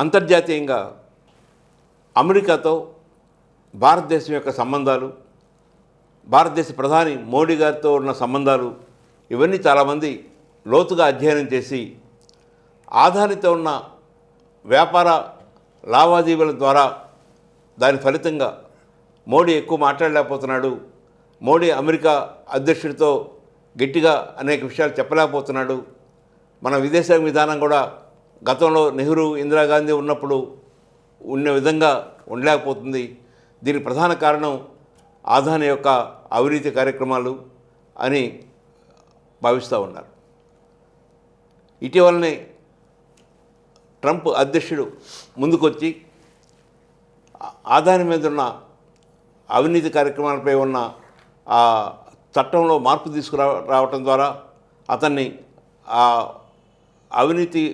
అంతర్జాతీయంగా అమెరికాతో భారతదేశం యొక్క సంబంధాలు, భారతదేశ ప్రధాని మోడీ గారితో ఉన్న సంబంధాలు ఇవన్నీ చాలామంది లోతుగా అధ్యయనం చేసి ఆధారిత ఉన్న వ్యాపార లావాదేవీల ద్వారా దాని ఫలితంగా మోడీ ఎక్కువ మాట్లాడలేకపోతున్నాడు, మోడీ అమెరికా అధ్యక్షుడితో గట్టిగా అనేక విషయాలు చెప్పలేకపోతున్నాడు, మన విదేశాంగ విధానం కూడా గతంలో నెహ్రూ ఇందిరాగాంధీ ఉన్నప్పుడు ఉన్న విధంగా ఉండలేకపోతుంది. దీనికి ప్రధాన కారణం ఆదాని యొక్క అవినీతి కార్యక్రమాలు అని భావిస్తూ ఉన్నారు. ఇటీవలనే ట్రంప్ అధ్యక్షుడు ముందుకొచ్చి ఆదాని మీద ఉన్న అవినీతి కార్యక్రమాలపై ఉన్న ఆ చట్టంలో మార్పు తీసుకురావటం ద్వారా అతన్ని ఆ అవినీతి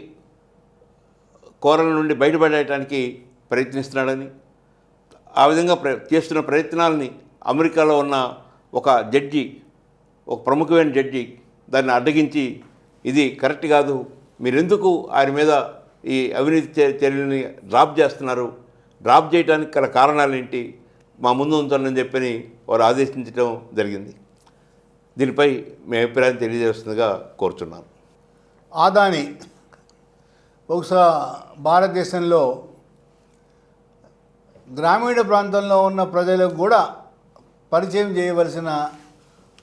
కోరల నుండి బయటపడేయడానికి ప్రయత్నిస్తున్నాడని, ఆ విధంగా చేస్తున్న ప్రయత్నాలని అమెరికాలో ఉన్న ఒక జడ్జి, ఒక ప్రముఖమైన జడ్జి దాన్ని అడ్డగించి ఇది కరెక్ట్ కాదు, మీరెందుకు ఆయన మీద ఈ అవినీతి చర్యలని డ్రాప్ చేస్తున్నారు, డ్రాప్ చేయడానికి గల కారణాలు ఏంటి, మా ముందు ఉంచాలని చెప్పని వారు ఆదేశించడం జరిగింది. దీనిపై మీ అభిప్రాయం తెలియజేస్తుందిగా కోరుచున్నాను. ఆదాని బహుశా భారతదేశంలో గ్రామీణ ప్రాంతంలో ఉన్న ప్రజలకు కూడా పరిచయం చేయవలసిన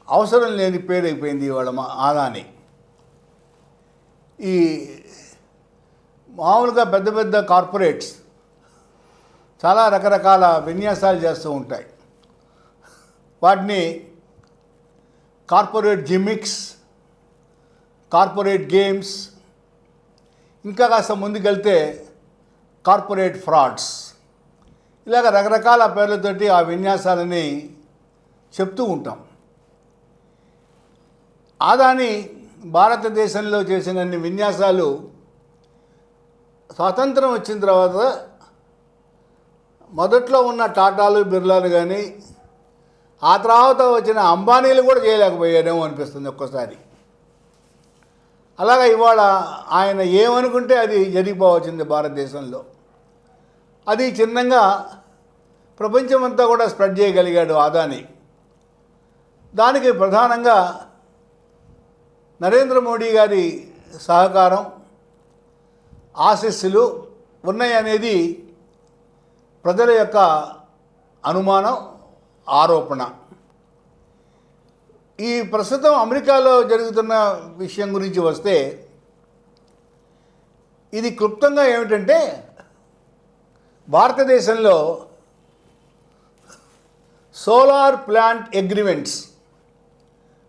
అవసరం లేని పేరు అయిపోయింది ఇవాళ ఆదాని. ఈ మామూలుగా పెద్ద పెద్ద కార్పొరేట్స్ చాలా రకరకాల విన్యాసాలు చేస్తూ ఉంటాయి. వాటిని కార్పొరేట్ జిమ్మిక్స్, కార్పొరేట్ గేమ్స్, ఇంకా కాస్త ముందుకెళ్తే కార్పొరేట్ ఫ్రాడ్స్, ఇలాగ రకరకాల పేర్లతోటి ఆ విన్యాసాలని చెప్తూ ఉంటాం. ఆదాని భారతదేశంలో చేసినన్ని విన్యాసాలు స్వాతంత్రం వచ్చిన తర్వాత మొదట్లో ఉన్న టాటాలు, బిర్లాలు కానీ ఆ తర్వాత వచ్చిన అంబానీలు కూడా చేయలేకపోయారేమో అనిపిస్తుంది ఒక్కోసారి. అలాగా ఇవాళ ఆయన ఏమనుకుంటే అది జరిగిపోవచ్చింది భారతదేశంలో. అది చిన్నగా ప్రపంచమంతా కూడా స్ప్రెడ్ చేయగలిగాడు ఆదాని. దానికి ప్రధానంగా నరేంద్ర మోడీ గారి సహకారం, ఆశీస్సులు ఉన్నాయనేది ప్రజల యొక్క అనుమానం, ఆరోపణ. ఈ ప్రస్తుతం అమెరికాలో జరుగుతున్న విషయం గురించి వస్తే ఇది క్లుప్తంగా ఏమిటంటే, భారతదేశంలో సోలార్ ప్లాంట్ అగ్రిమెంట్స్,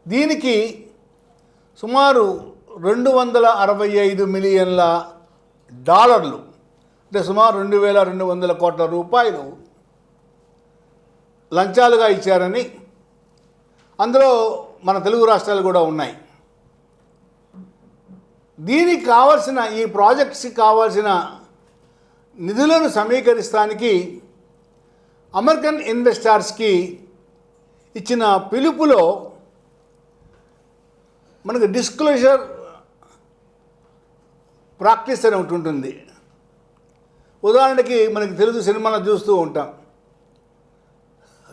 దీనికి సుమారు $265 మిలియన్ల, అంటే సుమారు 2200 కోట్ల రూపాయలు లంచాలుగా ఇచ్చారని, అందులో మన తెలుగు రాష్ట్రాలు కూడా ఉన్నాయి. దీనికి కావాల్సిన, ఈ ప్రాజెక్ట్స్కి కావాల్సిన నిధులను సమీకరిస్తానికి అమెరికన్ ఇన్వెస్టర్స్కి ఇచ్చిన పిలుపులో మనకు డిస్క్లోజర్ ప్రాక్టీస్ అని ఒకటి ఉంటుంది. ఉదాహరణకి మనకి తెలుగు సినిమాలో చూస్తూ ఉంటాం,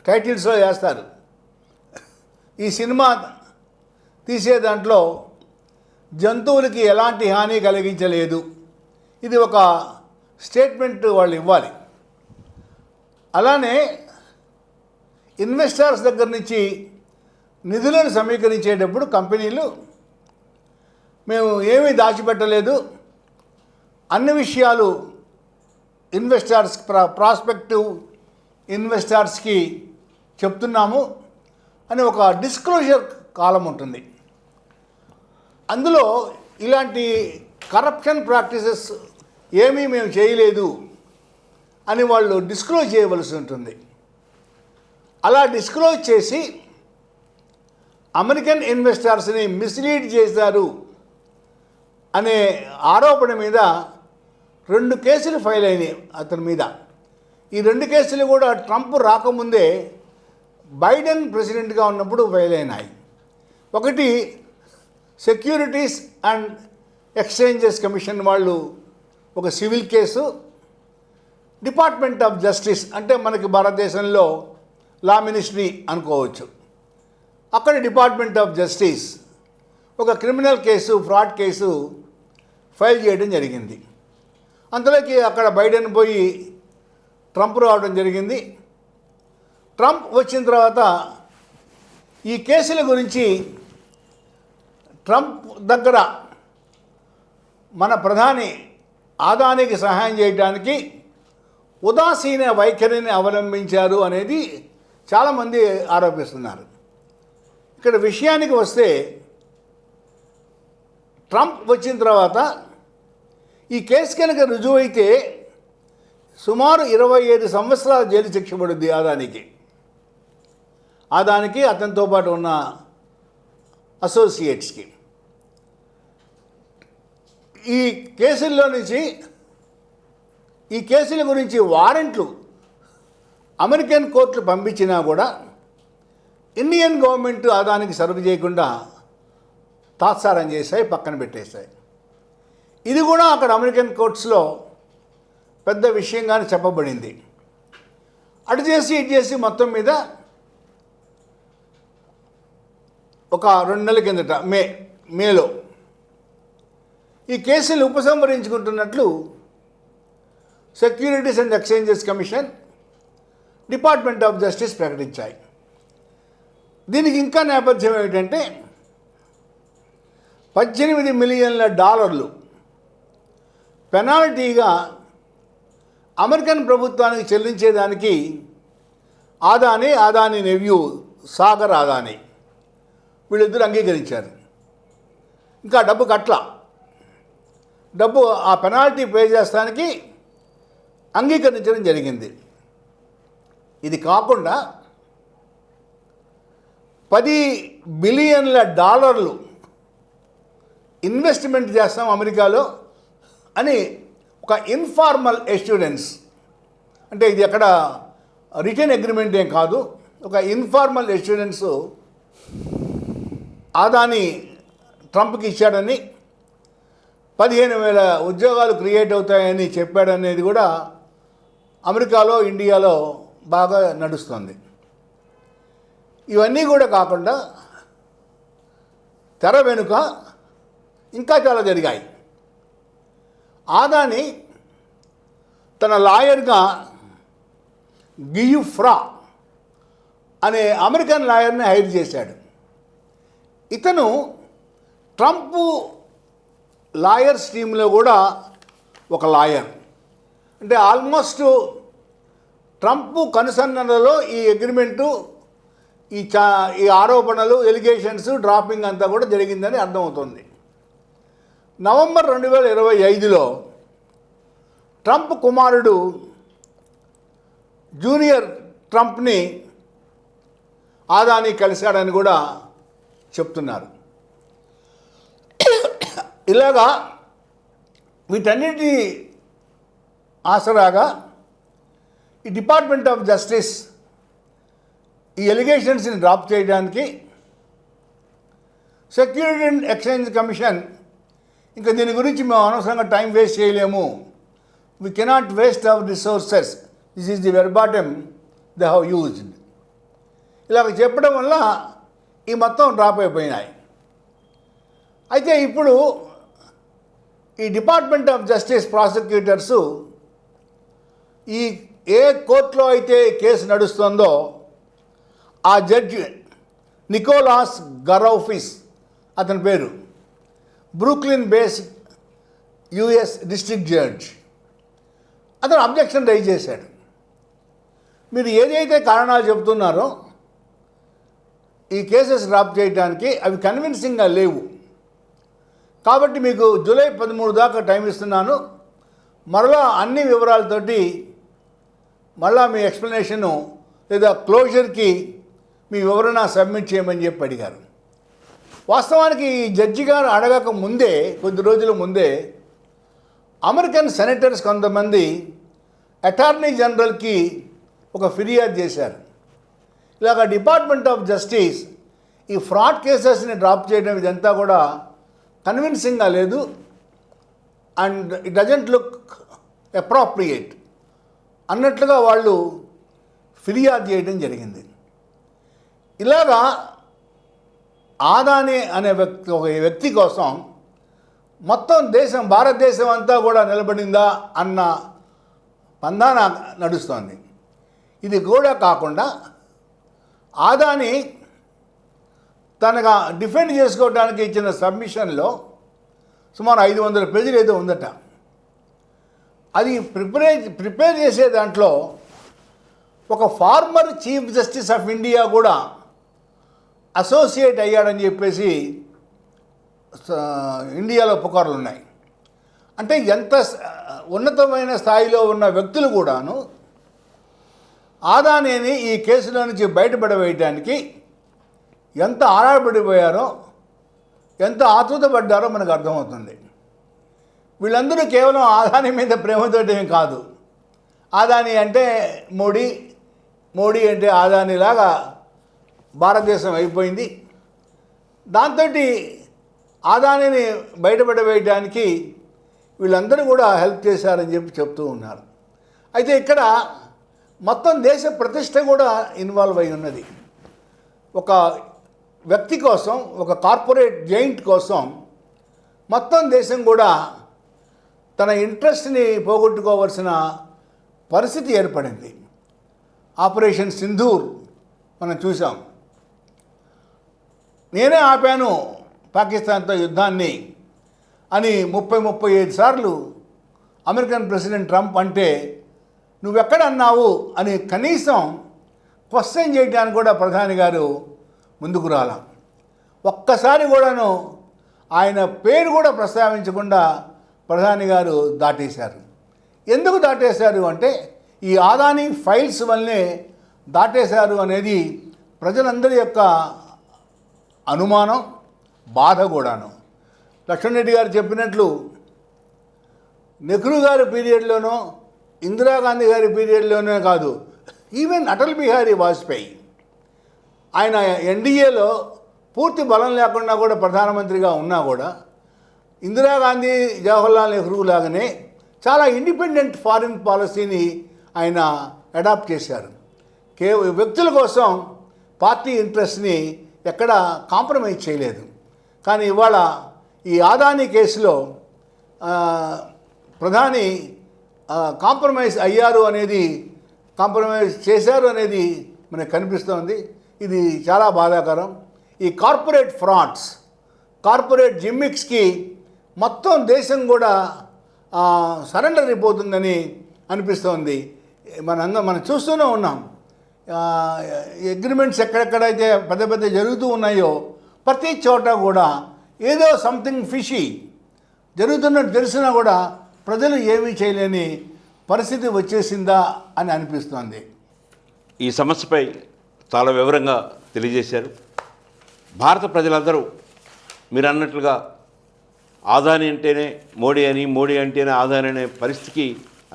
టైటిల్స్లో వేస్తారు, ఈ సినిమా తీసే దాంట్లో జంతువులకి ఎలాంటి హాని కలిగించలేదు, ఇది ఒక స్టేట్మెంట్ వాళ్ళు ఇవ్వాలి. అలానే ఇన్వెస్టర్స్ దగ్గర నుంచి నిధులను సమీకరించేటప్పుడు కంపెనీలు మేము ఏమీ దాచిపెట్టలేదు, అన్ని విషయాలు ఇన్వెస్టర్స్, ప్రాస్పెక్టివ్ ఇన్వెస్టర్స్కి చెప్తున్నాము అని ఒక డిస్క్లోజర్ కాలం ఉంటుంది. అందులో ఇలాంటి కరప్షన్ ప్రాక్టీసెస్ ఏమీ మేము చేయలేదు అని వాళ్ళు డిస్క్లోజ్ చేయవలసి ఉంటుంది. అలా డిస్క్లోజ్ చేసి అమెరికన్ ఇన్వెస్టర్స్ని మిస్లీడ్ చేశారు అనే ఆరోపణ మీద 2 కేసులు ఫైల్ అయినాయి అతని మీద. ఈ 2 కేసులు కూడా ట్రంప్ రాకముందే బైడెన్ ప్రెసిడెంట్గా ఉన్నప్పుడు ఫైల్ అయినాయి. ఒకటి సెక్యూరిటీస్ అండ్ ఎక్స్చేంజెస్ కమిషన్ వాళ్ళు ఒక civil case, department of justice అంటే మనకి భారతదేశంలో లా మినిస్ట్రీ అనుకోవచ్చు. అక్కడ డిపార్ట్మెంట్ ఆఫ్ జస్టిస్ ఒక criminal case, fraud case file చేయడం జరిగింది. అంతలోకి అక్కడ బైడెన్ పోయి ట్రంప్ రావడం జరిగింది. ట్రంప్ వచ్చిన తర్వాత ఈ కేసుల గురించి ట్రంప్ దగ్గర మన ప్రధాని ఆదానికి సహాయం చేయడానికి ఉదాసీన వైఖరిని అవలంబించారు అనేది చాలామంది ఆరోపిస్తున్నారు. ఇక్కడ విషయానికి వస్తే ట్రంప్ వచ్చిన తర్వాత ఈ కేసు కనుక రుజువైతే సుమారు 25 సంవత్సరాల జైలు శిక్ష పడుద్ది ఆదానికి అతనితో పాటు ఉన్న అసోసియేట్స్కి. ఈ కేసుల్లో నుంచి ఈ కేసుల గురించి వారెంట్లు అమెరికన్ కోర్టులు పంపించినా కూడా ఇండియన్ గవర్నమెంట్ ఆదానికి సర్వ్ చేయకుండా తాత్సారం చేశాయి, పక్కన పెట్టేశాయి. ఇది కూడా అక్కడ అమెరికన్ కోర్ట్స్లో పెద్ద విషయంగానే చెప్పబడింది. అటు చేసి ఇటు చేసి మొత్తం మీద ఒక 2 నెలల కిందట మేలో ఈ కేసులు ఉపసంహరించుకుంటున్నట్లు securities and exchanges commission, department of justice ప్రకటించాయి. దీనికి ఇంకా నేపథ్యం ఏమిటంటే $18 మిలియన్ల పెనాల్టీగా అమెరికన్ ప్రభుత్వానికి చెల్లించేదానికి ఆదాని నెవ్యూ సాగర్ ఆదాని వీళ్ళిద్దరూ అంగీకరించారు. ఇంకా డబ్బు ఆ పెనాల్టీ పే చేస్తానికి అంగీకరించడం జరిగింది. ఇది కాకుండా $10 బిలియన్ల ఇన్వెస్ట్మెంట్ చేస్తాం అమెరికాలో అని ఒక ఇన్ఫార్మల్ ఎష్యూరెన్స్, అంటే ఇది ఎక్కడ రిటర్న్ అగ్రిమెంట్ ఏం కాదు, ఒక ఇన్ఫార్మల్ ఎష్యూరెన్స్ ఆదాని ట్రంప్కి ఇచ్చాడని, 15,000 ఉద్యోగాలు క్రియేట్ అవుతాయని చెప్పాడనేది కూడా అమెరికాలో, ఇండియాలో బాగా నడుస్తుంది. ఇవన్నీ కూడా కాకుండా తెర వెనుక ఇంకా చాలా జరిగాయి. ఆదాని తన లాయర్గా గియుఫ్రా అనే అమెరికన్ లాయర్ని హైర్ చేశాడు. ఇతను ట్రంప్ లాయర్స్ టీంలో కూడా ఒక లాయర్. అంటే ఆల్మోస్ట్ ట్రంప్ కనుసన్నలలో ఈ అగ్రిమెంటు, ఈ ఆరోపణలు, ఎలిగేషన్స్, డ్రాపింగ్ అంతా కూడా జరిగిందని అర్థమవుతుంది. నవంబర్ 2025లో ట్రంప్ కుమారుడు జూనియర్ ట్రంప్ని ఆదాని కలిశాడని కూడా చెప్తున్నారు. ఇలాగా వీటన్నిటి ఆసరాగా ఈ డిపార్ట్మెంట్ ఆఫ్ జస్టిస్ ఈ ఎలిగేషన్స్ని డ్రాప్ చేయడానికి సెక్యూరిటీ అండ్ ఎక్స్చేంజ్ కమిషన్ ఇంకా దీని గురించి మేము అనవసరంగా టైం వేస్ట్ చేయలేము, we cannot waste our resources, this is the verbatim they have used, ఇలాగ చెప్పడం వల్ల ఈ మొత్తం డ్రాప్ అయిపోయినాయి. అయితే ఇప్పుడు ఈ డిపార్ట్మెంట్ ఆఫ్ జస్టిస్ ప్రాసిక్యూటర్సు ఈ ఏ కోర్టులో అయితే కేసు నడుస్తుందో ఆ జడ్జి నికోలాస్ గరౌఫిస్ అతని పేరు, Brooklyn based US district judge, అతను అబ్జెక్షన్ రైజ్ చేశాడు. మీరు ఏదైతే కారణాలు చెబుతున్నారో ఈ కేసెస్ డ్రాప్ చేయడానికి అవి కన్విన్సింగ్గా లేవు, కాబట్టి మీకు జూలై 13 దాకా టైం ఇస్తున్నాను, మరలా అన్ని వివరాలతోటి మళ్ళా మీ ఎక్స్ప్లెనేషను లేదా క్లోజర్కి మీ వివరణ సబ్మిట్ చేయమని చెప్పి అడిగారు. వాస్తవానికి ఈ జడ్జి గారు అడగక ముందే, కొద్ది రోజుల ముందే అమెరికన్ సెనేటర్స్ కొంతమంది అటార్నీ జనరల్కి ఒక ఫిర్యాదు చేశారు. ఇలాగ డిపార్ట్మెంట్ ఆఫ్ జస్టిస్ ఈ ఫ్రాడ్ కేసెస్ని డ్రాప్ చేయడం ఇదంతా కూడా కన్విన్సింగ్గా లేదు, and it doesn't look appropriate అన్నట్లుగా వాళ్ళు ఫిర్యాదు చేయడం జరిగింది. ఇలాగా ఆదాని అనే ఒక వ్యక్తి కోసం మొత్తం దేశం, భారతదేశం అంతా కూడా నిలబడిందా అన్న పందాన నడుస్తోంది. ఇది కూడా కాకుండా ఆదాని తనగా డిఫెండ్ చేసుకోవడానికి ఇచ్చిన సబ్మిషన్లో సుమారు 500 పేజీలు ఏదో ఉందట. అది ప్రిపేర్ చేసే దాంట్లో ఒక former chief justice of India కూడా అసోసియేట్ అయ్యాడని చెప్పేసి ఇండియాలో పుకార్లు ఉన్నాయి. అంటే ఎంత ఉన్నతమైన స్థాయిలో ఉన్న వ్యక్తులు కూడాను ఆదానిని ఈ కేసులో నుంచి బయటపడవేయడానికి ఎంత ఆరాటపడిపోయారో, ఎంత ఆతృతపడ్డారో మనకు అర్థమవుతుంది. వీళ్ళందరూ కేవలం ఆదాని మీద ప్రేమతోటి ఏం కాదు. ఆదాని అంటే మోడీ, మోడీ అంటే ఆదానిలాగా భారతదేశం అయిపోయింది. దాంతో ఆదానిని బయటపడవేయడానికి వీళ్ళందరూ కూడా హెల్ప్ చేశారని చెప్తూ ఉన్నారు. అయితే ఇక్కడ మొత్తం దేశ ప్రతిష్ట కూడా ఇన్వాల్వ్ అయి ఉన్నది. ఒక వ్యక్తి కోసం, ఒక కార్పొరేట్ జైంట్ కోసం మొత్తం దేశం కూడా తన ఇంట్రెస్ట్ని పోగొట్టుకోవాల్సిన పరిస్థితి ఏర్పడింది. ఆపరేషన్ సింధూర్ మనం చూసాం. నేనే ఆపాను పాకిస్తాన్తో యుద్ధాన్ని అని 35 సార్లు అమెరికన్ ప్రెసిడెంట్ ట్రంప్ అంటే నువ్వెక్కడ అన్నావు అని కనీసం క్వశ్చన్ చేయడానికి కూడా ప్రధాని గారు ముందుకు రాలా. ఒక్కసారి కూడాను ఆయన పేరు కూడా ప్రస్తావించకుండా ప్రధాని గారు దాటేశారు. ఎందుకు దాటేశారు అంటే ఈ ఆదాని ఫైల్స్ వల్లనే దాటేశారు అనేది ప్రజలందరి యొక్క అనుమానం, బాధ కూడాను. లక్ష్మణ్ రెడ్డి గారు చెప్పినట్లు నెహ్రూ గారి పీరియడ్లోనో, ఇందిరాగాంధీ గారి పీరియడ్లోనే కాదు, ఈవెన్ అటల్ బిహారీ వాజ్పేయి ఆయన ఎన్డీఏలో పూర్తి బలం లేకుండా కూడా ప్రధానమంత్రిగా ఉన్నా కూడా ఇందిరాగాంధీ, జవహర్లాల్ నెహ్రూ లాగానే చాలా ఇండిపెండెంట్ ఫారిన్ పాలసీని ఆయన అడాప్ట్ చేశారు. వ్యక్తుల కోసం పార్టీ ఇంట్రెస్ట్ని ఎక్కడ కాంప్రమైజ్ చేయలేదు. కానీ ఇవాళ ఈ ఆదాని కేసులో ప్రధాని కాంప్రమైజ్ అయ్యారు అనేది, కాంప్రమైజ్ చేశారు అనేది మనకు కనిపిస్తోంది. ఇది చాలా బాధాకరం. ఈ కార్పొరేట్ ఫ్రాడ్స్, కార్పొరేట్ జిమ్మిక్స్కి మొత్తం దేశం కూడా సరెండర్ అయిపోతుందని అనిపిస్తోంది. మనం చూస్తూనే ఉన్నాం. అగ్రిమెంట్స్ ఎక్కడెక్కడైతే పెద్ద పెద్ద జరుగుతూ ఉన్నాయో ప్రతి చోట కూడా ఏదో సంథింగ్ ఫిషీ జరుగుతున్నట్టు తెలిసినా కూడా ప్రజలు ఏమీ చేయలేని పరిస్థితి వచ్చేసిందా అని అనిపిస్తోంది. ఈ సమస్యపై చాలా వివరంగా తెలియజేశారు. భారత ప్రజలందరూ మీరు అన్నట్లుగా ఆదాని అంటేనే మోడీ అని, మోడీ అంటేనే ఆదాని అనే పరిస్థితికి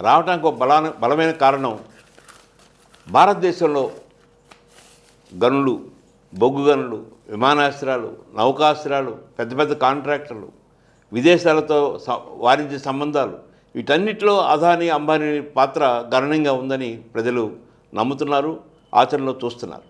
రావడానికి ఒక బలమైన కారణం భారతదేశంలో గనులు, బొగ్గు గనులు, విమానాస్త్రాలు, నౌకాస్త్రాలు, పెద్ద పెద్ద కాంట్రాక్టర్లు, విదేశాలతో వాణిజ్య సంబంధాలు, వీటన్నిటిలో అదానీ, అంబానీ పాత్ర గణనీయంగా ఉందని ప్రజలు నమ్ముతున్నారు, ఆచరణలో చూస్తున్నారు.